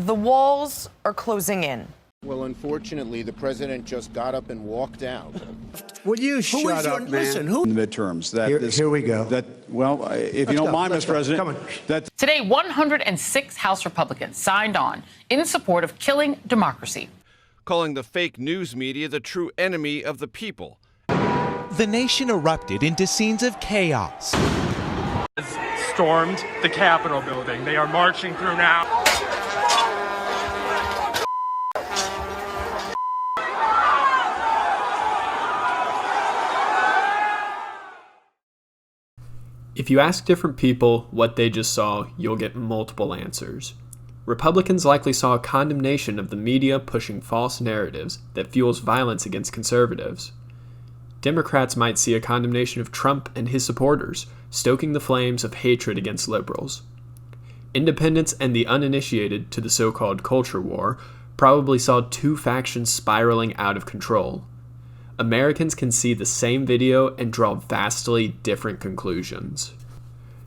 The walls are closing in. Well, unfortunately, the president just got up and walked out. Will you shut up, man? Listen, who? In the midterms. Here we go. If you don't mind, Mr. President. Come on. Today, 106 House Republicans signed on in support of killing democracy, calling the fake news media the true enemy of the people. The nation erupted into scenes of chaos. Stormed the Capitol building. They are marching through now. If you ask different people what they just saw, you'll get multiple answers. Republicans likely saw a condemnation of the media pushing false narratives that fuels violence against conservatives. Democrats might see a condemnation of Trump and his supporters, stoking the flames of hatred against liberals. Independents and the uninitiated to the so-called culture war probably saw two factions spiraling out of control. Americans can see the same video and draw vastly different conclusions.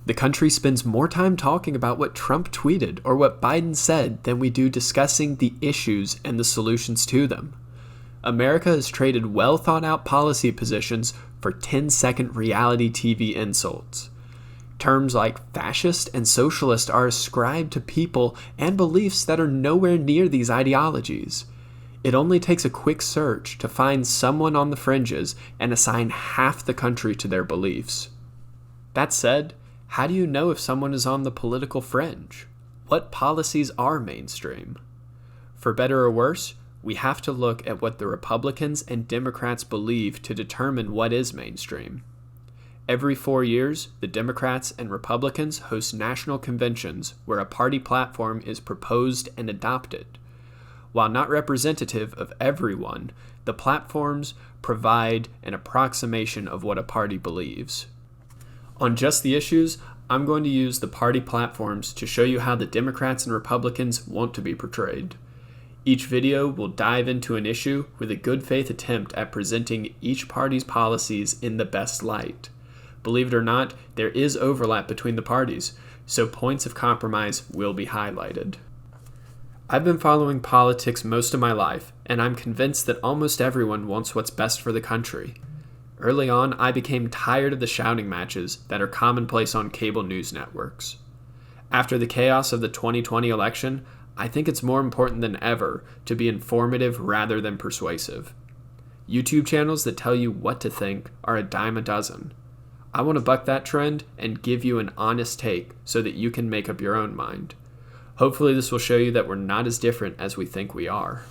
The country spends more time talking about what Trump tweeted or what Biden said than we do discussing the issues and the solutions to them. America has traded well-thought-out policy positions for 10-second reality TV insults. Terms like fascist and socialist are ascribed to people and beliefs that are nowhere near these ideologies. It only takes a quick search to find someone on the fringes and assign half the country to their beliefs. That said, how do you know if someone is on the political fringe? What policies are mainstream? For better or worse, we have to look at what the Republicans and Democrats believe to determine what is mainstream. Every 4 years, the Democrats and Republicans host national conventions where a party platform is proposed and adopted. While not representative of everyone, the platforms provide an approximation of what a party believes. On just the issues, I'm going to use the party platforms to show you how the Democrats and Republicans want to be portrayed. Each video will dive into an issue with a good faith attempt at presenting each party's policies in the best light. Believe it or not, there is overlap between the parties, so points of compromise will be highlighted. I've been following politics most of my life, and I'm convinced that almost everyone wants what's best for the country. Early on, I became tired of the shouting matches that are commonplace on cable news networks. After the chaos of the 2020 election, I think it's more important than ever to be informative rather than persuasive. YouTube channels that tell you what to think are a dime a dozen. I want to buck that trend and give you an honest take so that you can make up your own mind. Hopefully this will show you that we're not as different as we think we are.